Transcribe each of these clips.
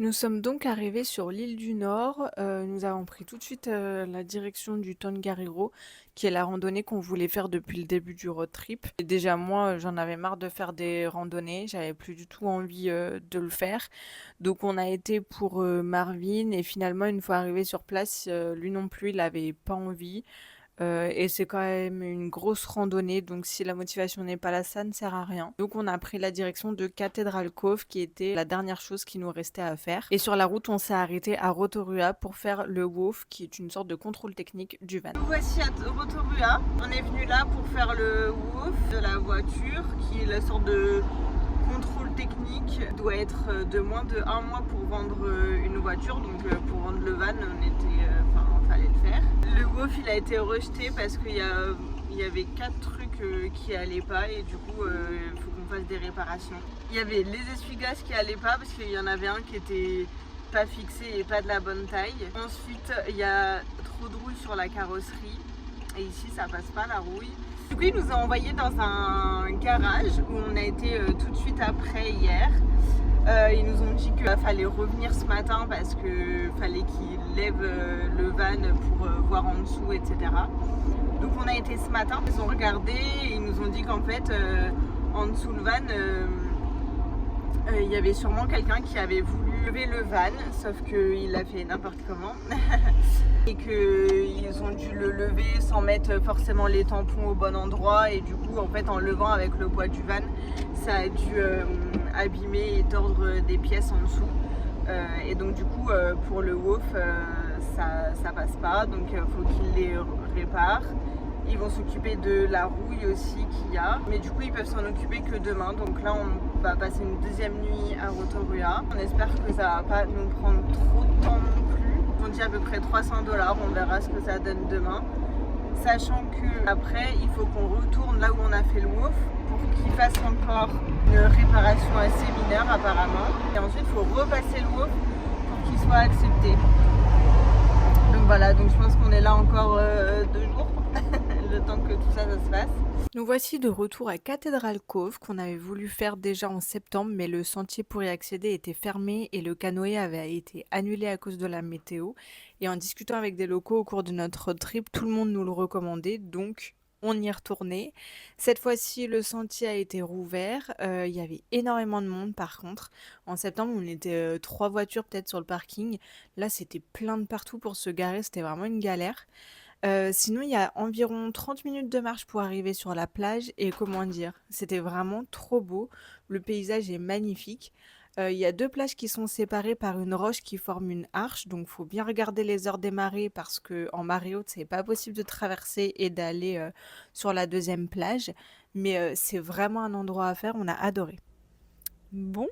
Nous sommes donc arrivés sur l'île du Nord. Nous avons pris tout de suite la direction du Tongariro, qui est la randonnée qu'on voulait faire depuis le début du road trip. Et déjà moi, j'en avais marre de faire des randonnées, j'avais plus du tout envie de le faire. Donc on a été pour Marvin et finalement une fois arrivé sur place, lui non plus, il avait pas envie. Et c'est quand même une grosse randonnée, donc si la motivation n'est pas là, ça ne sert à rien. Donc on a pris la direction de Cathedral Cove, qui était la dernière chose qui nous restait à faire. Et sur la route, on s'est arrêté à Rotorua pour faire le WOF, qui est une sorte de contrôle technique du van. Nous voici à Rotorua. On est venu là pour faire le WOF de la voiture, qui est la sorte de contrôle technique. Il doit être de moins de 1 mois pour vendre une voiture. Donc pour vendre le van, fallait le faire. Le WOF il a été rejeté parce qu'il y avait 4 trucs qui allaient pas et du coup il faut qu'on fasse des réparations. Il y avait les essuie-glaces qui allaient pas parce qu'il y en avait un qui était pas fixé et pas de la bonne taille. Ensuite il y a trop de rouille sur la carrosserie et ici ça passe pas la rouille. Du coup il nous a envoyés dans un garage où on a été tout de suite après hier. Ils nous ont dit qu'il fallait revenir ce matin parce qu'il fallait qu'ils lèvent le van pour voir en dessous, etc. Donc on a été ce matin, ils ont regardé et ils nous ont dit qu'en fait en dessous le van il y avait sûrement quelqu'un qui avait voulu lever le van, sauf qu'il l'a fait n'importe comment et qu'ils ont dû le lever sans mettre forcément les tampons au bon endroit et du coup en fait en levant avec le poids du van ça a dû abîmer et tordre des pièces en dessous et donc du coup pour le WOF ça passe pas, donc faut qu'ils les réparent. Ils vont s'occuper de la rouille aussi qu'il y a, mais du coup ils peuvent s'en occuper que demain. Donc là on va passer une deuxième nuit à Rotorua. On espère que ça va pas nous prendre trop de temps non plus. On dit à peu près 300 $, on verra ce que ça donne demain. Sachant que après il faut qu'on retourne là où on a fait le WOF pour qu'il fasse encore une réparation assez mineure apparemment. Et ensuite il faut repasser le WOF pour qu'il soit accepté. Donc voilà, donc je pense qu'on est là encore 2 jours, le temps que tout ça se passe. Nous voici de retour à Cathedral Cove, qu'on avait voulu faire déjà en septembre, mais le sentier pour y accéder était fermé et le canoë avait été annulé à cause de la météo. Et en discutant avec des locaux au cours de notre road trip, tout le monde nous le recommandait, donc on y est retourné. Cette fois-ci, le sentier a été rouvert. Il y avait énormément de monde par contre. En septembre, on était 3 voitures peut-être sur le parking. Là, c'était plein de partout pour se garer, c'était vraiment une galère. Sinon, il y a environ 30 minutes de marche pour arriver sur la plage et comment dire, c'était vraiment trop beau. Le paysage est magnifique. Il y a 2 plages qui sont séparées par une roche qui forme une arche, donc faut bien regarder les heures des marées parce qu'en marée haute, c'est pas possible de traverser et d'aller, sur la deuxième plage. Mais, c'est vraiment un endroit à faire, on a adoré. Bon,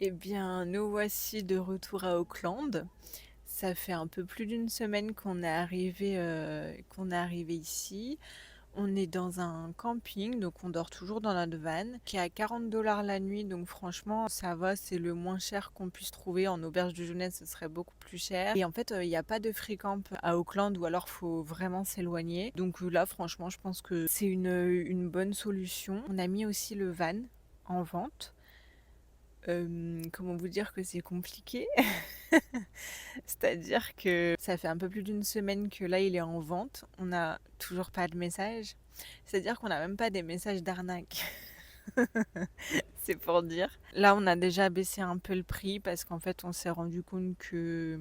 eh bien, nous voici de retour à Auckland. Ça fait un peu plus d'une semaine qu'on est arrivé ici. On est dans un camping, donc on dort toujours dans notre van, qui est à 40 $ la nuit. Donc franchement, ça va, c'est le moins cher qu'on puisse trouver. En auberge de jeunesse, ce serait beaucoup plus cher. Et en fait, il n'y a pas de free camp à Auckland, ou alors faut vraiment s'éloigner. Donc là, franchement, je pense que c'est une bonne solution. On a mis aussi le van en vente. Comment vous dire que c'est compliqué? C'est-à-dire que ça fait un peu plus d'une semaine que là, il est en vente. On n'a toujours pas de message. C'est-à-dire qu'on n'a même pas des messages d'arnaque. C'est pour dire. Là, on a déjà baissé un peu le prix parce qu'en fait, on s'est rendu compte que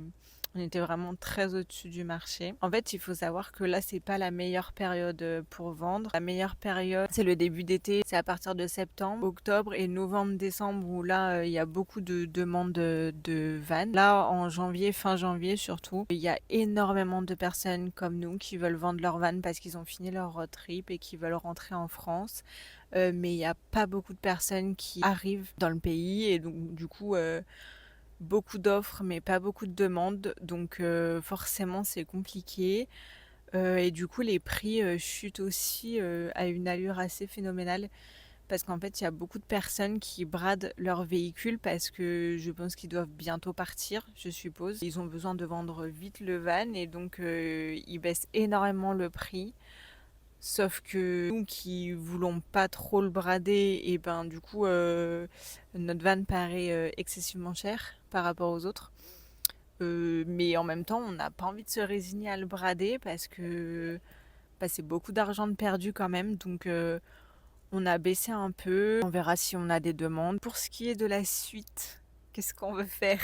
on était vraiment très au-dessus du marché. En fait, il faut savoir que là, c'est pas la meilleure période pour vendre. La meilleure période, c'est le début d'été. C'est à partir de septembre, octobre et novembre, décembre où là, il y a beaucoup de demandes de vannes. Là, en janvier, fin janvier surtout, il y a énormément de personnes comme nous qui veulent vendre leur van parce qu'ils ont fini leur road trip et qui veulent rentrer en France. Mais il n'y a pas beaucoup de personnes qui arrivent dans le pays et donc du coup beaucoup d'offres mais pas beaucoup de demandes, donc forcément c'est compliqué. Et du coup les prix chutent aussi à une allure assez phénoménale parce qu'en fait il y a beaucoup de personnes qui bradent leur véhicule parce que je pense qu'ils doivent bientôt partir, je suppose. Ils ont besoin de vendre vite le van et donc ils baissent énormément le prix. Sauf que nous qui voulons pas trop le brader, et ben du coup notre van paraît excessivement cher par rapport aux autres. Mais en même temps, on n'a pas envie de se résigner à le brader parce que c'est beaucoup d'argent de perdu quand même. Donc on a baissé un peu. On verra si on a des demandes. Pour ce qui est de la suite, qu'est-ce qu'on veut faire?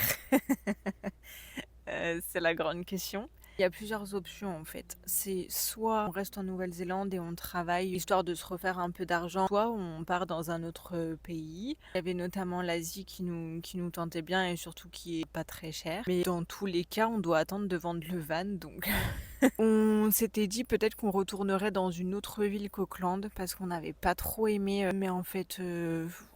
C'est la grande question. Il y a plusieurs options en fait. C'est soit on reste en Nouvelle-Zélande et on travaille histoire de se refaire un peu d'argent, soit on part dans un autre pays. Il y avait notamment l'Asie qui nous tentait bien et surtout qui est pas très cher. Mais dans tous les cas, on doit attendre de vendre le van, donc on s'était dit peut-être qu'on retournerait dans une autre ville qu'Auckland parce qu'on n'avait pas trop aimé. Mais en fait,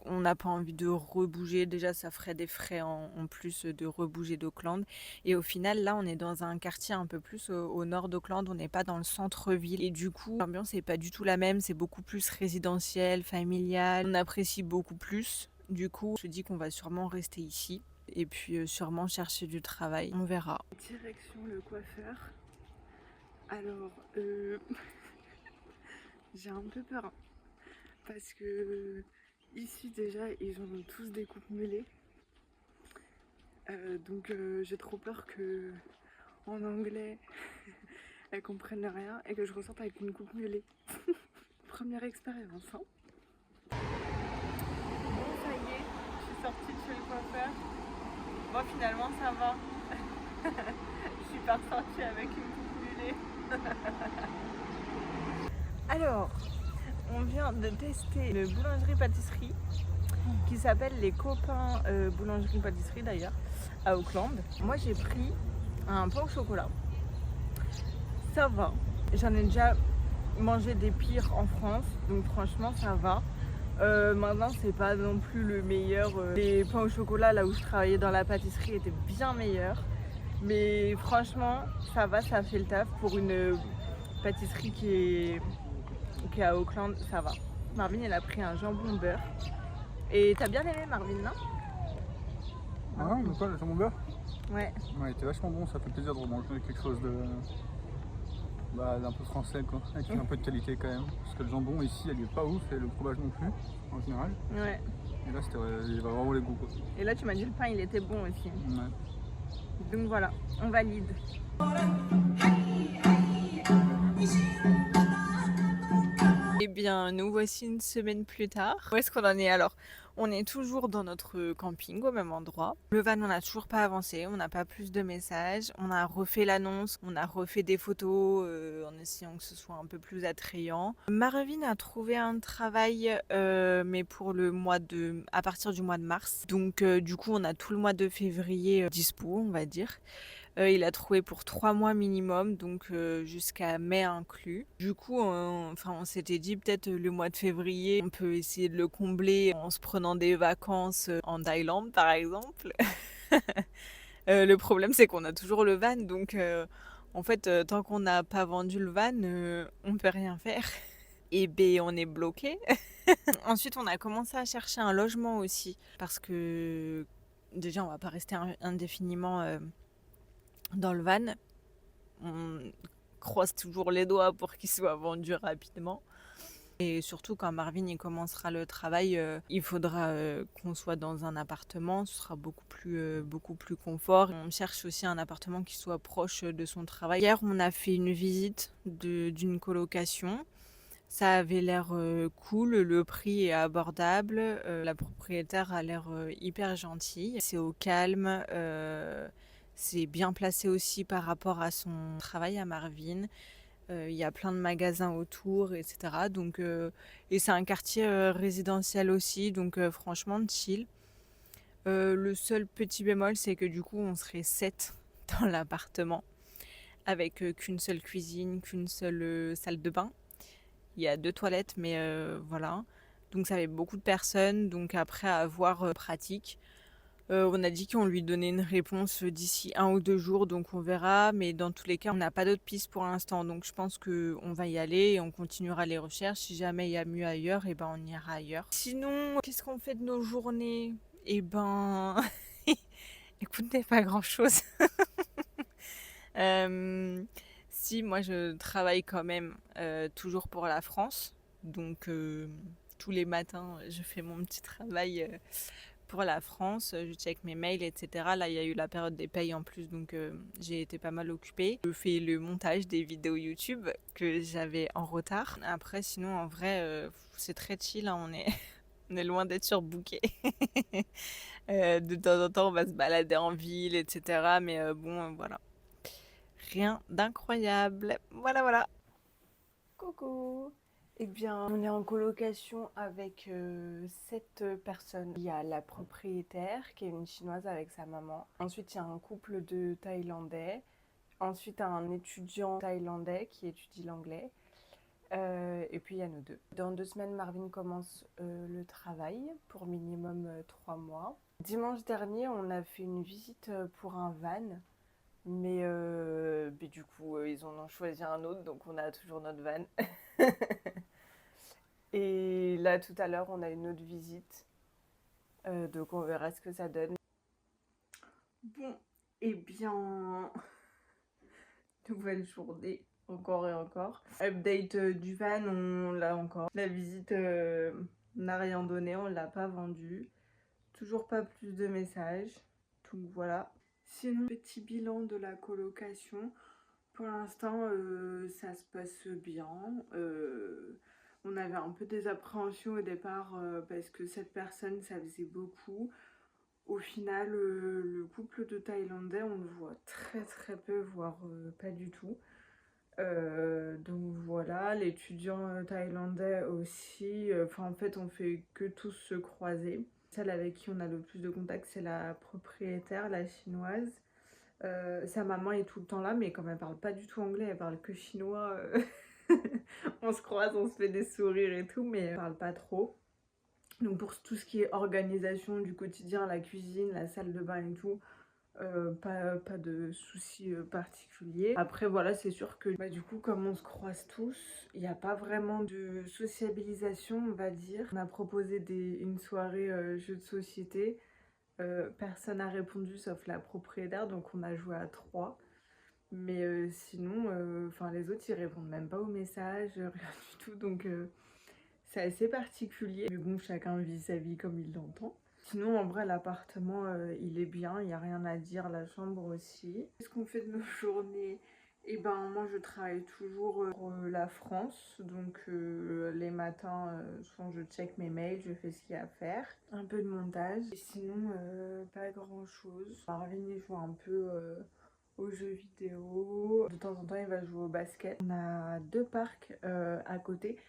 on n'a pas envie de rebouger. Déjà, ça ferait des frais en plus de rebouger d'Auckland. Et au final, là, on est dans un quartier un peu plus au nord d'Auckland. On n'est pas dans le centre-ville. Et du coup, l'ambiance n'est pas du tout la même. C'est beaucoup plus résidentiel, familial. On apprécie beaucoup plus. Du coup, je dis qu'on va sûrement rester ici. Et puis sûrement chercher du travail. On verra. Direction le coiffeur. Alors, j'ai un peu peur, hein, parce que ici déjà, ils ont tous des coupes muselées. Donc j'ai trop peur que en anglais, elles comprennent rien et que je ressorte avec une coupe muselée. Première expérience, hein. Bon, ça y est, je suis sortie de chez le coiffeur. Bon, finalement, ça va. Je suis pas ressortie avec une coupe muselée. Alors, on vient de tester une boulangerie-pâtisserie qui s'appelle les Copains Boulangerie-Pâtisserie d'ailleurs, à Auckland. Moi j'ai pris un pain au chocolat. Ça va. J'en ai déjà mangé des pires en France, donc franchement ça va. Maintenant c'est pas non plus le meilleur. Les pains au chocolat là où je travaillais dans la pâtisserie étaient bien meilleurs. Mais franchement ça va, ça fait le taf pour une pâtisserie qui est à Auckland, ça va. Marvin elle a pris un jambon beurre. Et t'as bien aimé Marvin, non? Ah ouais, quoi, le jambon beurre? Ouais. Ouais, il était vachement bon, ça fait plaisir de remanger quelque chose d'un peu français quoi, avec un peu de qualité quand même. Parce que le jambon ici, elle est pas ouf et le fromage non plus, en général. Ouais. Et là, il y avait vraiment les goûts quoi. Et là, tu m'as dit le pain, il était bon aussi. Ouais. Donc voilà, on valide. Eh bien, nous voici une semaine plus tard. Où est-ce qu'on en est alors? On est toujours dans notre camping au même endroit. Le van, on n'a toujours pas avancé, on n'a pas plus de messages. On a refait l'annonce, on a refait des photos en essayant que ce soit un peu plus attrayant. Marvin a trouvé un travail, mais pour à partir du mois de mars. Donc du coup, on a tout le mois de février dispo, on va dire. Il a trouvé pour 3 mois minimum, donc jusqu'à mai inclus. Du coup, on s'était dit peut-être le mois de février, on peut essayer de le combler en se prenant des vacances en Thaïlande par exemple. Le problème c'est qu'on a toujours le van, donc en fait tant qu'on n'a pas vendu le van, on peut rien faire. Et ben on est bloqué. Ensuite on a commencé à chercher un logement aussi, parce que déjà on va pas rester indéfiniment dans le van. On croise toujours les doigts pour qu'il soit vendu rapidement. Et surtout quand Marvin il commencera le travail, il faudra qu'on soit dans un appartement, ce sera beaucoup plus confort. On cherche aussi un appartement qui soit proche de son travail. Hier on a fait une visite d'une colocation. Ça avait l'air cool, le prix est abordable, la propriétaire a l'air hyper gentille. C'est au calme, c'est bien placé aussi par rapport à son travail à Marvin. Il y a plein de magasins autour, etc. Donc, et c'est un quartier résidentiel aussi, donc franchement chill. Le seul petit bémol, c'est que du coup, on serait 7 dans l'appartement, avec qu'une seule cuisine, qu'une seule salle de bain. Il y a 2 toilettes, mais voilà. Donc ça fait beaucoup de personnes, donc après à voir pratique. On a dit qu'on lui donnait une réponse d'ici 1 ou 2 jours, donc on verra. Mais dans tous les cas, on n'a pas d'autres pistes pour l'instant. Donc je pense qu'on va y aller et on continuera les recherches. Si jamais il y a mieux ailleurs, et ben on ira ailleurs. Sinon, qu'est-ce qu'on fait de nos journées? Eh ben, écoutez, pas grand-chose. Si, moi je travaille quand même toujours pour la France. Donc tous les matins, je fais mon petit travail Pour la France, je check mes mails, etc. Là, il y a eu la période des payes en plus, donc j'ai été pas mal occupée. Je fais le montage des vidéos YouTube que j'avais en retard. Après, sinon, en vrai, c'est très chill, hein, on est loin d'être surbooké. De temps en temps, on va se balader en ville, etc. Mais bon, voilà. Rien d'incroyable. Voilà, voilà. Coucou. Eh bien, on est en colocation avec 7 personnes. Il y a la propriétaire qui est une chinoise avec sa maman. Ensuite, il y a un couple de Thaïlandais. Ensuite, un étudiant thaïlandais qui étudie l'anglais. Et puis, il y a nous deux. Dans 2 semaines, Marvin commence le travail pour minimum 3 mois. Dimanche dernier, on a fait une visite pour un van. Mais du coup, ils en ont choisi un autre, donc on a toujours notre van. Et là, tout à l'heure, on a une autre visite. Donc on verra ce que ça donne. Bon, eh bien, nouvelle journée, encore et encore. Update du van, on l'a encore. La visite n'a rien donné, on l'a pas vendu. Toujours pas plus de messages. Donc voilà. Sinon, petit bilan de la colocation. Pour l'instant, ça se passe bien. On avait un peu des appréhensions au départ parce que 7 personnes, ça faisait beaucoup. Au final, le couple de Thaïlandais, on le voit très très peu, voire pas du tout. Donc voilà, l'étudiant thaïlandais aussi. Enfin, en fait, on fait que tous se croiser. Celle avec qui on a le plus de contact, c'est la propriétaire, la chinoise. Sa maman est tout le temps là, mais comme elle parle pas du tout anglais, elle parle que chinois. On se croise, on se fait des sourires et tout, mais elle parle pas trop. Donc pour tout ce qui est organisation du quotidien, la cuisine, la salle de bain et tout, pas de soucis particuliers. Après voilà, c'est sûr que du coup comme on se croise tous, il n'y a pas vraiment de sociabilisation on va dire. On a proposé une soirée jeux de société. Personne n'a répondu sauf la propriétaire, donc on a joué à 3. Mais sinon, les autres ils répondent même pas aux messages, rien du tout, donc c'est assez particulier. Mais bon, chacun vit sa vie comme il l'entend. Sinon, en vrai, l'appartement, il est bien, il n'y a rien à dire, la chambre aussi. Qu'est-ce qu'on fait de nos journées? Eh ben, moi, je travaille toujours pour la France. Donc, les matins, souvent, je check mes mails, je fais ce qu'il y a à faire. Un peu de montage. Et sinon, pas grand-chose. Marvin, il joue un peu aux jeux vidéo. De temps en temps, il va jouer au basket. On a 2 parcs à côté.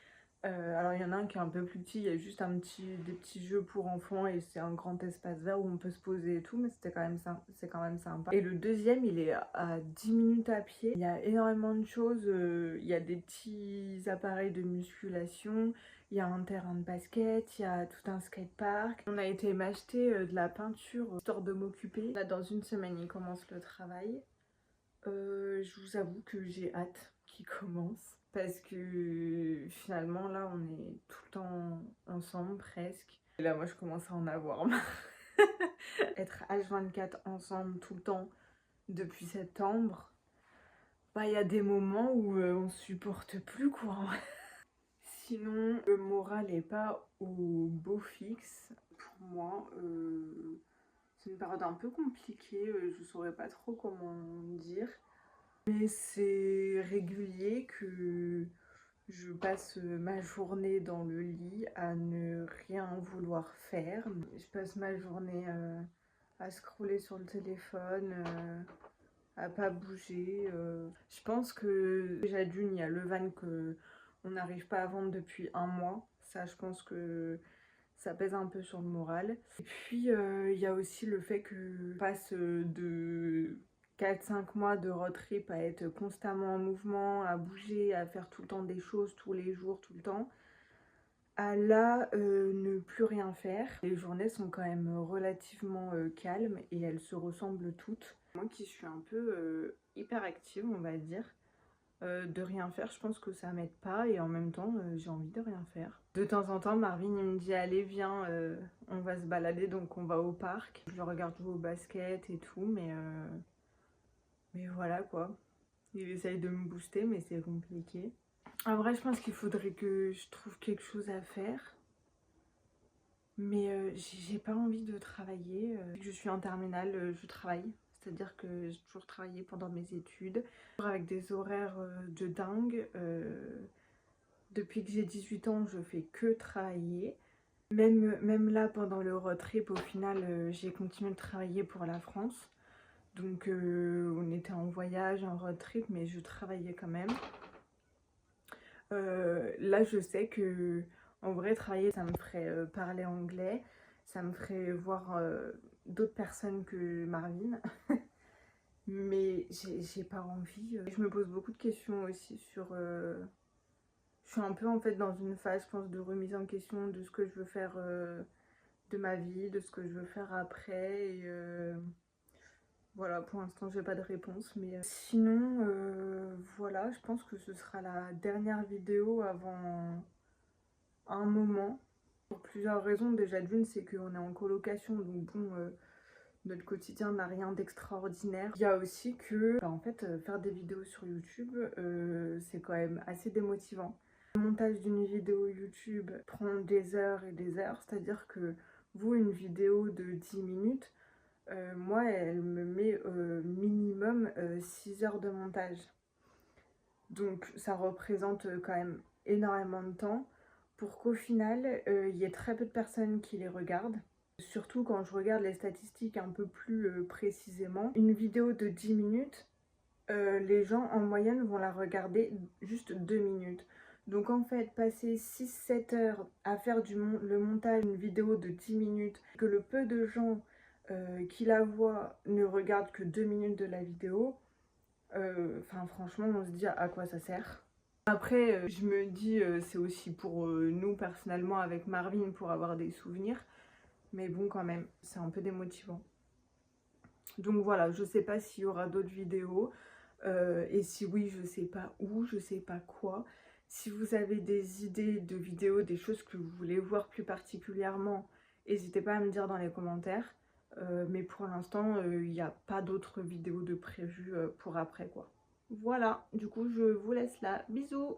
Alors il y en a un qui est un peu plus petit, il y a juste des petits jeux pour enfants et c'est un grand espace vert où on peut se poser et tout, mais c'est quand même sympa. Et le deuxième, il est à 10 minutes à pied. Il y a énormément de choses, il y a des petits appareils de musculation, il y a un terrain de basket, il y a tout un skatepark. On a été m'acheter de la peinture histoire de m'occuper. Là dans 1 semaine, il commence le travail. Je vous avoue que j'ai hâte qu'il commence. Parce que finalement là on est tout le temps ensemble presque. Et là moi je commence à en avoir marre. Être H24 ensemble tout le temps depuis septembre, il y a des moments où on supporte plus quoi. Sinon le moral est pas au beau fixe. Pour moi c'est une période un peu compliquée, je saurais pas trop comment dire. Mais c'est régulier que je passe ma journée dans le lit à ne rien vouloir faire. Je passe ma journée à scroller sur le téléphone, à pas bouger. Je pense que déjà d'une, il y a le van que on n'arrive pas à vendre depuis 1 mois. Ça, je pense que ça pèse un peu sur le moral. Et puis, il y a aussi le fait que je passe de 4-5 mois de road trip à être constamment en mouvement, à bouger, à faire tout le temps des choses, tous les jours, tout le temps, à là ne plus rien faire. Les journées sont quand même relativement calmes et elles se ressemblent toutes. Moi qui suis un peu hyper active, on va dire, de rien faire, je pense que ça m'aide pas et en même temps j'ai envie de rien faire. De temps en temps Marvin il me dit allez viens on va se balader, donc on va au parc. Je le regarde jouer au basket et tout, mais voilà quoi. Il essaye de me booster mais c'est compliqué. En vrai je pense qu'il faudrait que je trouve quelque chose à faire. Mais j'ai pas envie de travailler. Je suis en terminale, je travaille. C'est-à-dire que j'ai toujours travaillé pendant mes études, toujours avec des horaires de dingue. Depuis que j'ai 18 ans, je fais que travailler. Même là, pendant le road trip, au final, j'ai continué de travailler pour la France. Donc on était en voyage, en road trip, mais je travaillais quand même. Là, je sais que en vrai, travailler, ça me ferait parler anglais, ça me ferait voir d'autres personnes que Marvin. Mais j'ai pas envie. Je me pose beaucoup de questions aussi sur. Je suis un peu en fait dans une phase, je pense, de remise en question de ce que je veux faire de ma vie, de ce que je veux faire après. Et voilà, pour l'instant, j'ai pas de réponse. Mais sinon, voilà, je pense que ce sera la dernière vidéo avant un moment. Pour plusieurs raisons. Déjà, d'une, c'est qu'on est en colocation, donc bon, notre quotidien n'a rien d'extraordinaire. Il y a aussi que, en fait, faire des vidéos sur YouTube, c'est quand même assez démotivant. Le montage d'une vidéo YouTube prend des heures et des heures, c'est-à-dire que vous, une vidéo de 10 minutes, moi, elle me met minimum 6 heures de montage. Donc ça représente quand même énormément de temps pour qu'au final, il y ait très peu de personnes qui les regardent. Surtout quand je regarde les statistiques un peu plus précisément. Une vidéo de 10 minutes, les gens en moyenne vont la regarder juste 2 minutes. Donc en fait, passer 6-7 heures à faire le montage d'une vidéo de 10 minutes, que le peu de gens qui la voient ne regardent que 2 minutes de la vidéo, enfin franchement, on se dit à quoi ça sert. Après, je me dis, c'est aussi pour nous personnellement avec Marvin pour avoir des souvenirs. Mais bon, quand même, c'est un peu démotivant. Donc voilà, je sais pas s'il y aura d'autres vidéos. Et si oui, je sais pas où, je sais pas quoi. Si vous avez des idées de vidéos, des choses que vous voulez voir plus particulièrement, n'hésitez pas à me dire dans les commentaires. Mais pour l'instant, il n'y a pas d'autres vidéos de prévues pour après quoi. Voilà, du coup je vous laisse là. Bisous!